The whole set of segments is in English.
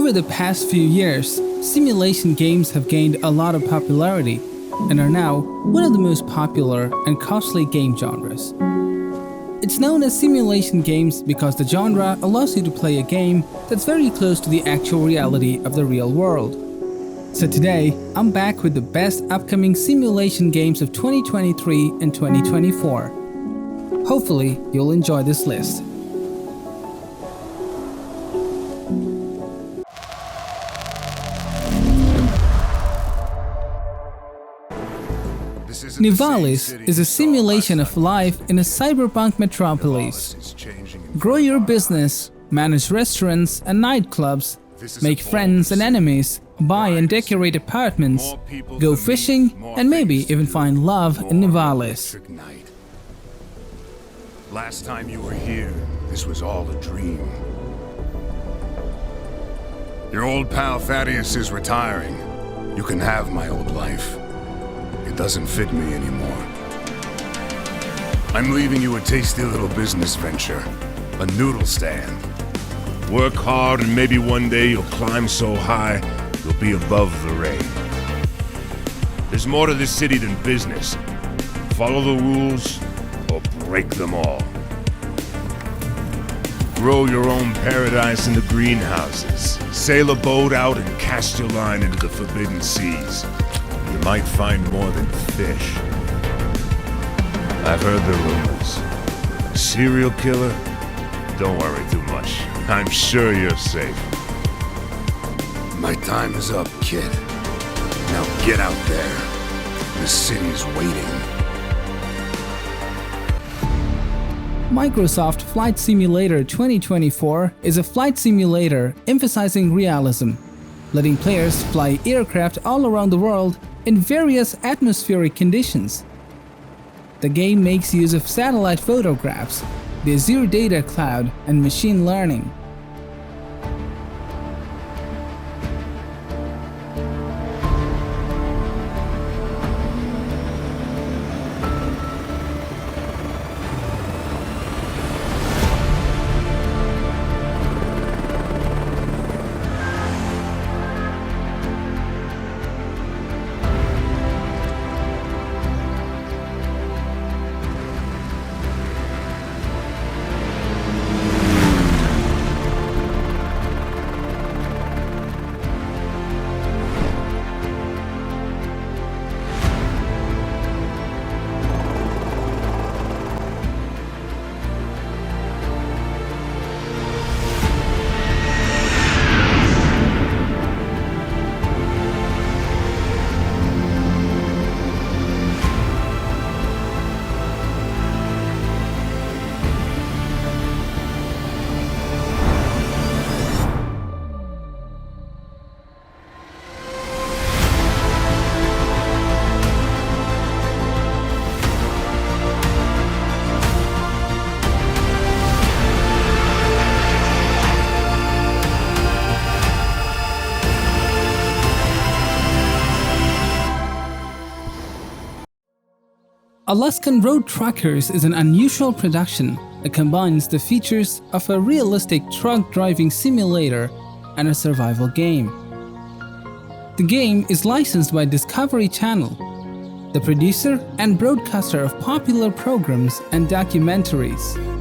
Over the past few years, simulation games have gained a lot of popularity and are now one of the most popular and costly game genres. It's known as simulation games because the genre allows you to play a game that's very close to the actual reality of the real world. So today, I'm back with the best upcoming simulation games of 2023 and 2024. Hopefully, you'll enjoy this list. Nivalis is a simulation of life in a cyberpunk metropolis. Grow your business, manage restaurants and nightclubs, make friends and enemies, buy and decorate apartments, go fishing, and maybe even find love in Nivalis. Last time you were here, this was all a dream. Your old pal Thaddeus is retiring. You can have my old life. It doesn't fit me anymore. I'm leaving you a tasty little business venture, a noodle stand. Work hard and maybe one day you'll climb so high, you'll be above the rain. There's more to this city than business. Follow the rules or break them all. Grow your own paradise in the greenhouses. Sail a boat out and cast your line into the forbidden seas. You might find more than fish. I've heard the rumors. Serial killer? Don't worry too much. I'm sure you're safe. My time is up, kid. Now get out there. The city's waiting. Microsoft Flight Simulator 2024 is a flight simulator emphasizing realism, letting players fly aircraft all around the world in various atmospheric conditions. The game makes use of satellite photographs, the Azure Data Cloud, and machine learning. Alaskan Road Truckers is an unusual production that combines the features of a realistic truck driving simulator and a survival game. The game is licensed by Discovery Channel, the producer and broadcaster of popular programs and documentaries.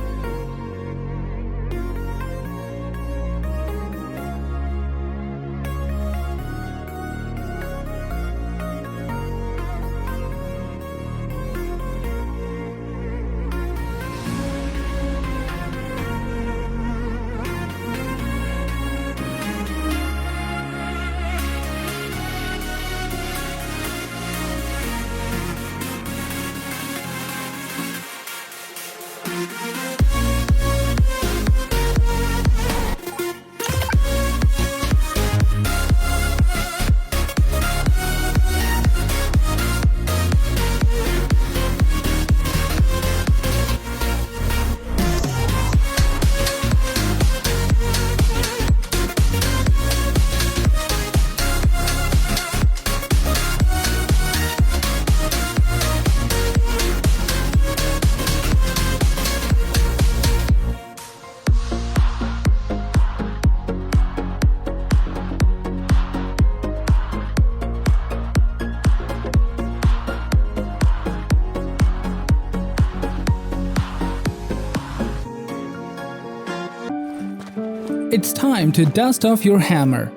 It's time to dust off your hammer.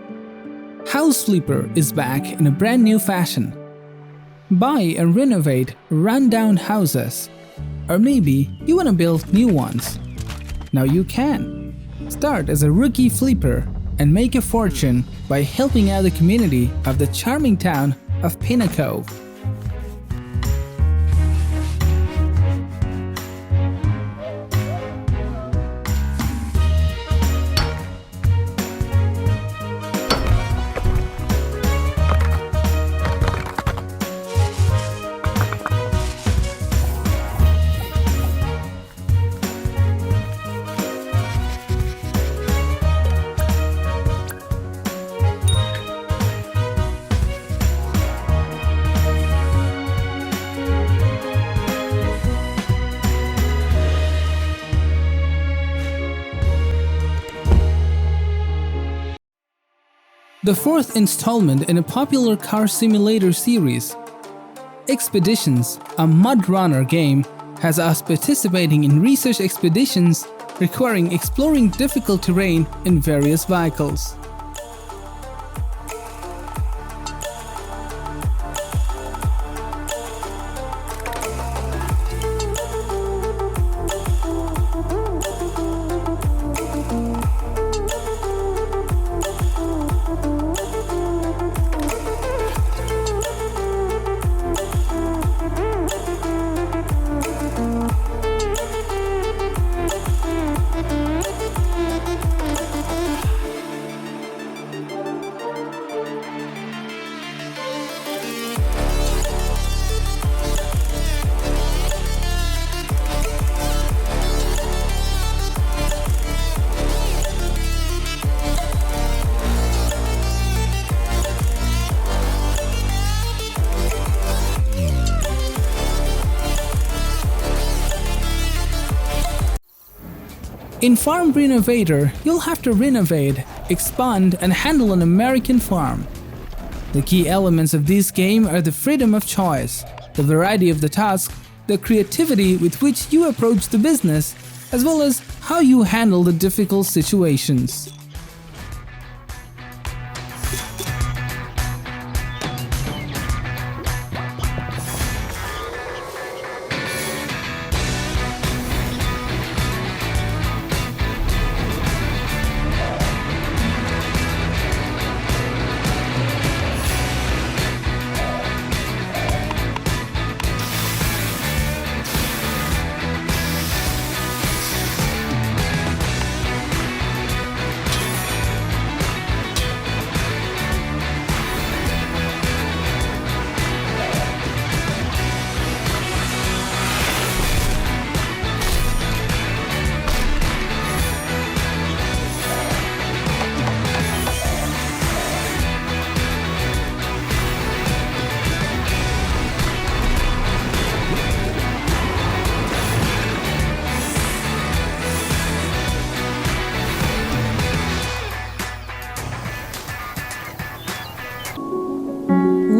House Flipper is back in a brand new fashion. Buy and renovate run-down houses. Or maybe you want to build new ones. Now you can. Start as a rookie flipper and make a fortune by helping out the community of the charming town of Pinnacle. The fourth installment in a popular car simulator series. Expeditions, a MudRunner game, has us participating in research expeditions requiring exploring difficult terrain in various vehicles. In Farm Renovator, you'll have to renovate, expand, and handle an American farm. The key elements of this game are the freedom of choice, the variety of the task, the creativity with which you approach the business, as well as how you handle the difficult situations.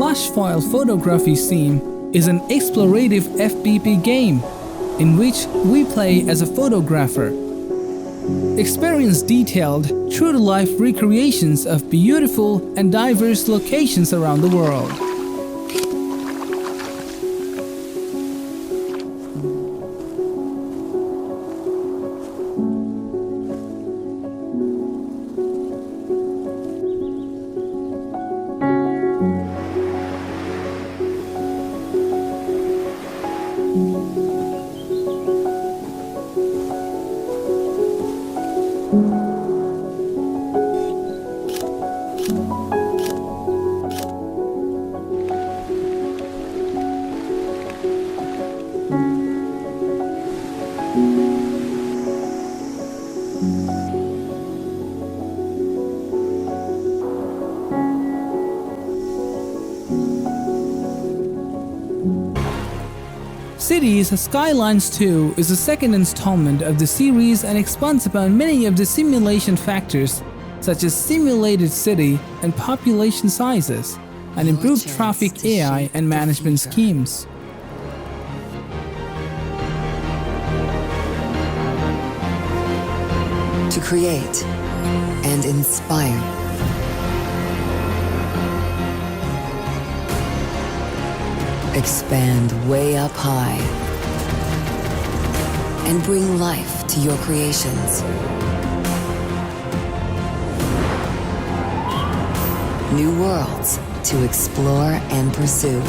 Lushfoil Photography Sim is an explorative FPP game in which we play as a photographer. Experience detailed, true-to-life recreations of beautiful and diverse locations around the world. Cities Skylines 2 is the second installment of the series and expands upon many of the simulation factors such as simulated city and population sizes, and improved traffic AI and management schemes. To create, and inspire. Expand way up high and bring life to your creations. New worlds to explore and pursue.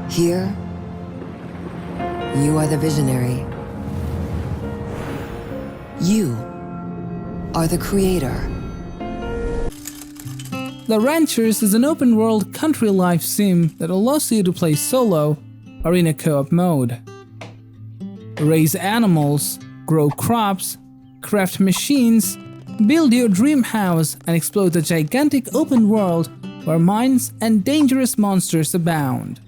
Here, you are the visionary. You are the creator. The Ranchers is an open-world country life sim that allows you to play solo or in a co-op mode. Raise animals, grow crops, craft machines, build your dream house, and explore the gigantic open world where mines and dangerous monsters abound.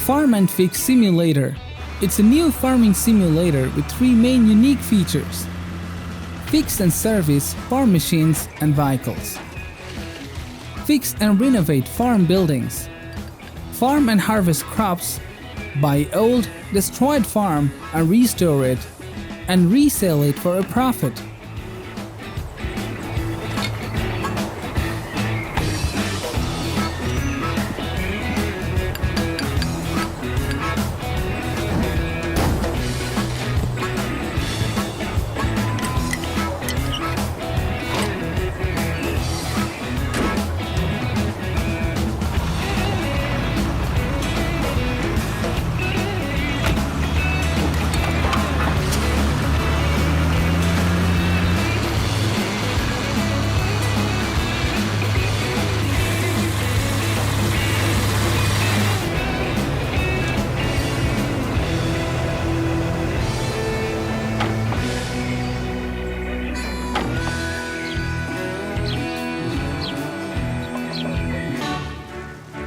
Farm and Fix Simulator. It's a new farming simulator with three main unique features: fix and service farm machines and vehicles, fix and renovate farm buildings, farm and harvest crops, buy old, destroyed farm and restore it, and resell it for a profit.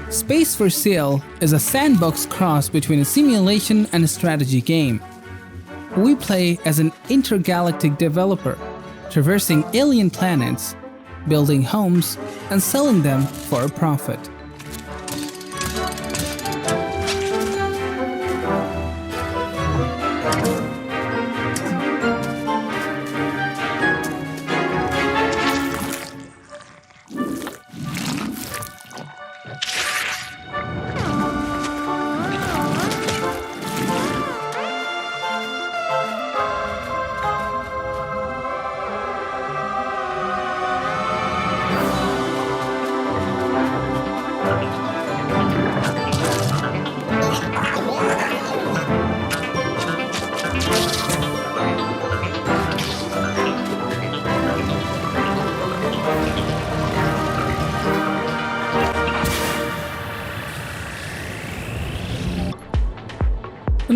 Space for Sale is a sandbox cross between a simulation and a strategy game. We play as an intergalactic developer, traversing alien planets, building homes, and selling them for a profit.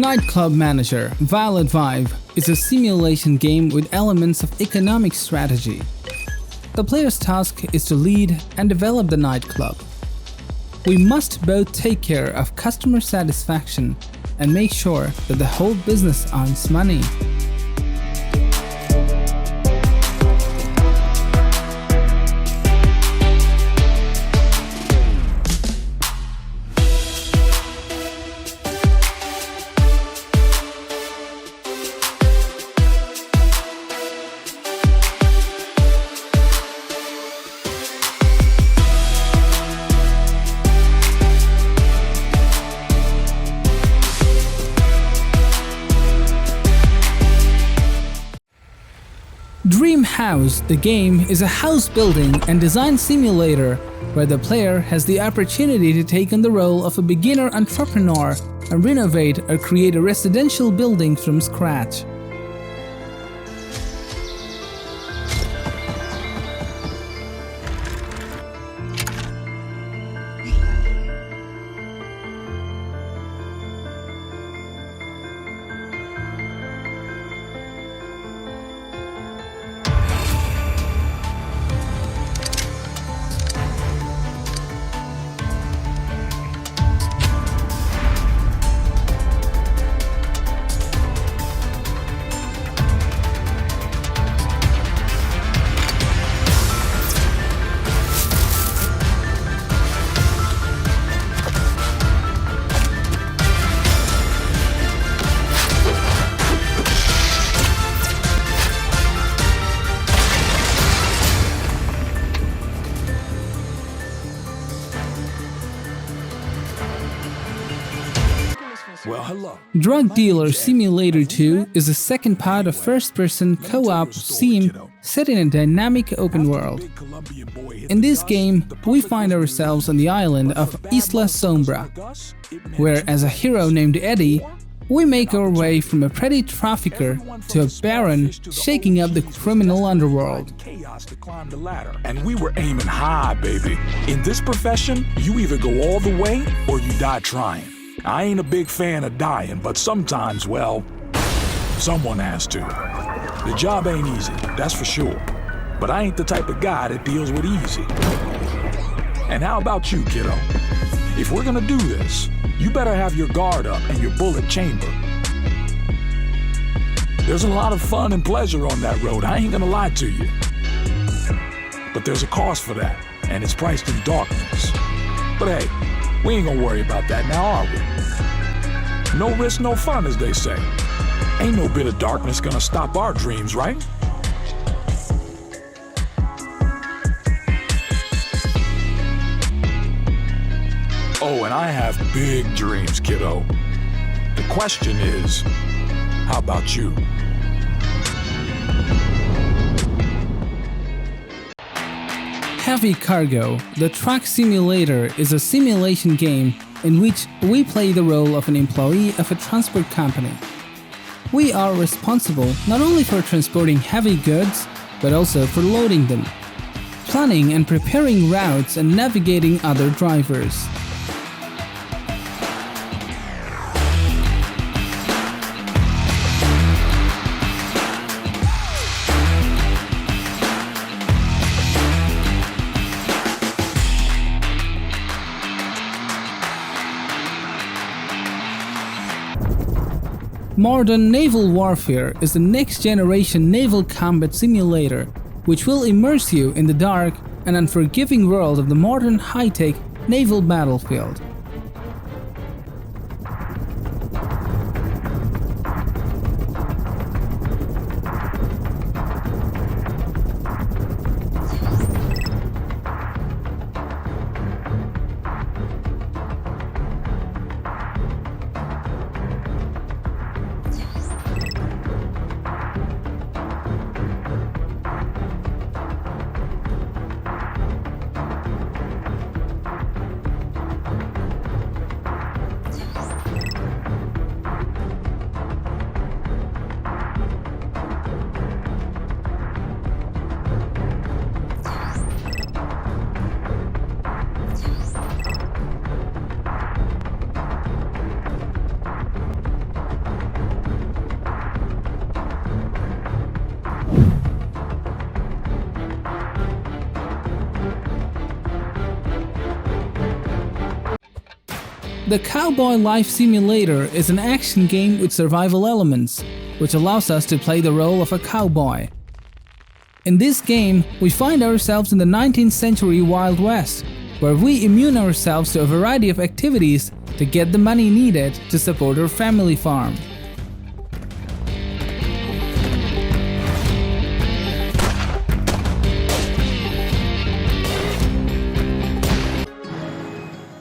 Nightclub Manager Violet Vibe is a simulation game with elements of economic strategy. The player's task is to lead and develop the nightclub. We must both take care of customer satisfaction and make sure that the whole business earns money. Dreamhouse, the game, is a house building and design simulator where the player has the opportunity to take on the role of a beginner entrepreneur and renovate or create a residential building from scratch. Drug Dealer Simulator 2 is the second part of first-person co-op Sim set in a dynamic open world. In this game, we find ourselves on the island of Isla Sombra, where as a hero named Eddie, we make our way from a petty trafficker to a baron shaking up the criminal underworld. And we were aiming high, baby. In this profession, you either go all the way or you die trying. I ain't a big fan of dying, but sometimes, well, someone has to. The job ain't easy, that's for sure. But I ain't the type of guy that deals with easy. And how about you, kiddo? If we're gonna do this, you better have your guard up and your bullet chamber. There's a lot of fun and pleasure on that road, I ain't gonna lie to you. But there's a cost for that, and it's priced in darkness. But hey, we ain't gonna worry about that now, are we? No risk, no fun, as they say. Ain't no bit of darkness gonna stop our dreams, right? Oh, and I have big dreams, kiddo. The question is, how about you? Heavy Cargo, the truck simulator, is a simulation game in which we play the role of an employee of a transport company. We are responsible not only for transporting heavy goods, but also for loading them, planning and preparing routes and navigating other drivers. Modern Naval Warfare is the next-generation naval combat simulator, which will immerse you in the dark and unforgiving world of the modern high-tech naval battlefield. The Cowboy Life Simulator is an action game with survival elements, which allows us to play the role of a cowboy. In this game, we find ourselves in the 19th century Wild West, where we immune ourselves to a variety of activities to get the money needed to support our family farm.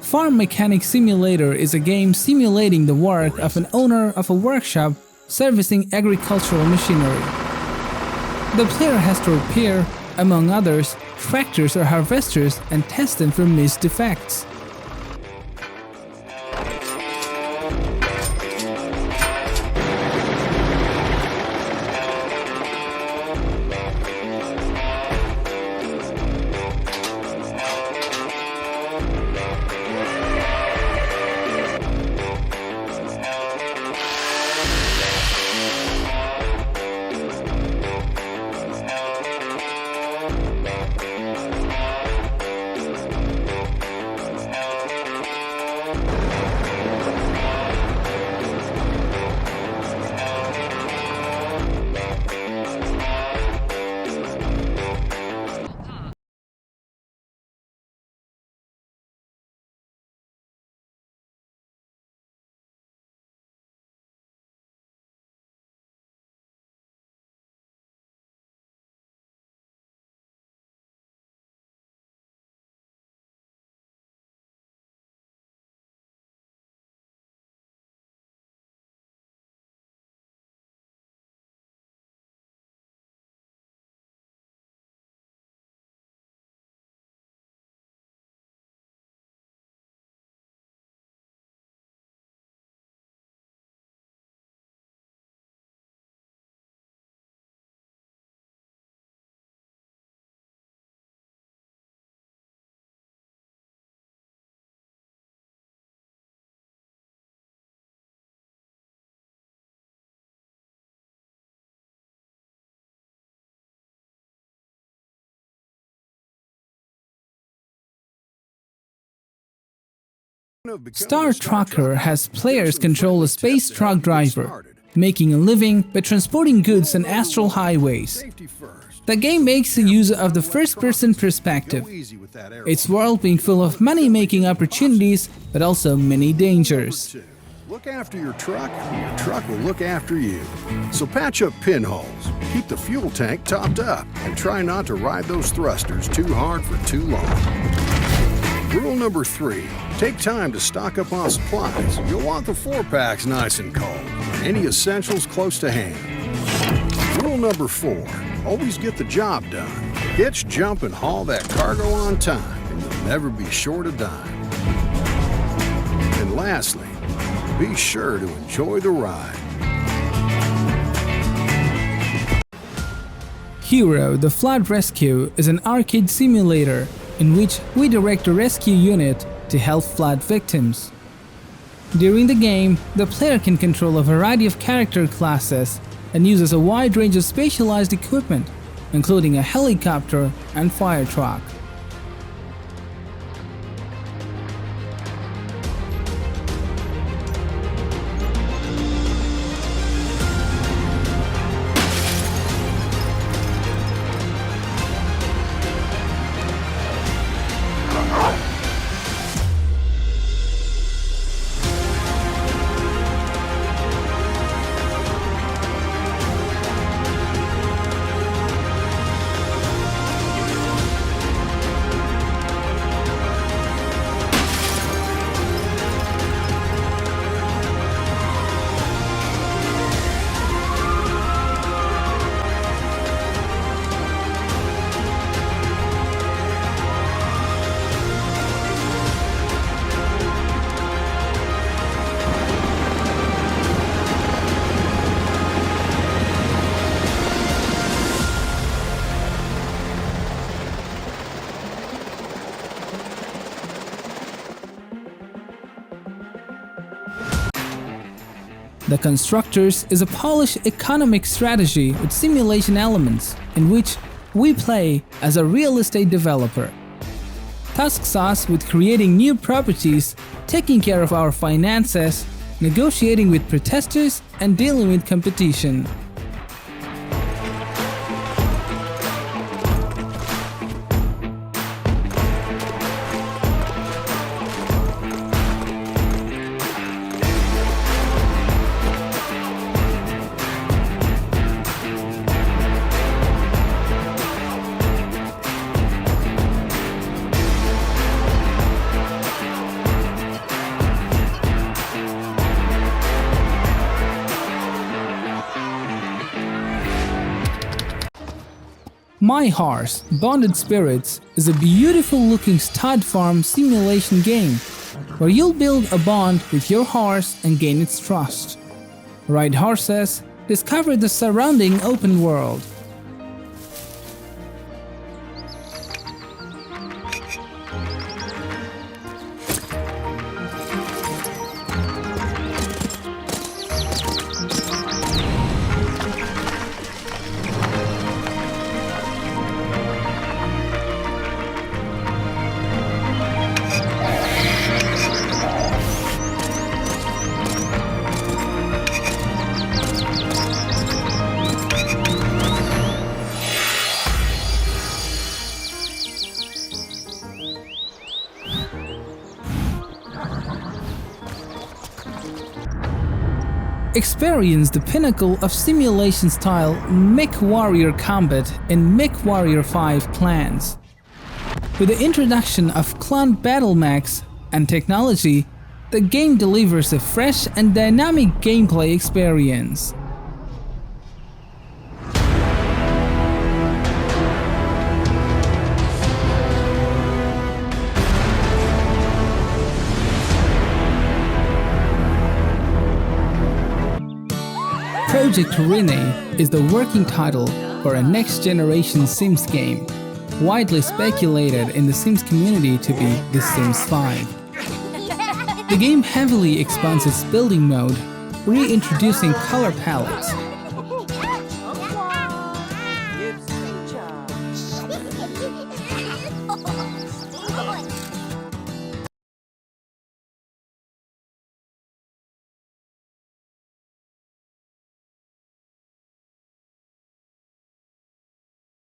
Farm Mechanic Simulator is a game simulating the work of an owner of a workshop servicing agricultural machinery. The player has to repair, among others, tractors or harvesters and test them for missed defects. Star Trucker has players control a space truck driver, making a living by transporting goods on astral highways. The game makes use of the first-person perspective, its world being full of money-making opportunities, but also many dangers. Look after your truck will look after you. So patch up pinholes, keep the fuel tank topped up, and try not to ride those thrusters too hard for too long. Rule number 3, take time to stock up on supplies. You'll want the 4-packs nice and cold, and any essentials close to hand. Rule number 4, always get the job done. Hitch, jump, and haul that cargo on time, and you'll never be short a dime. And lastly, be sure to enjoy the ride. Hero: The Flood Rescue is an arcade simulator in which we direct a rescue unit to help flood victims. During the game, the player can control a variety of character classes and uses a wide range of specialized equipment, including a helicopter and fire truck. The Constructors is a polished economic strategy with simulation elements in which we play as a real estate developer. tasks us with creating new properties, taking care of our finances, negotiating with protesters, and dealing with competition. My Horse, Bonded Spirits is a beautiful looking stud farm simulation game where you'll build a bond with your horse and gain its trust. Ride horses, discover the surrounding open world. Experience the pinnacle of simulation-style MechWarrior combat in MechWarrior 5 Clans. With the introduction of clan battle mechs and technology, the game delivers a fresh and dynamic gameplay experience. Project Rene is the working title for a next-generation Sims game, widely speculated in the Sims community to be The Sims 5. The game heavily expands its building mode, reintroducing color palettes,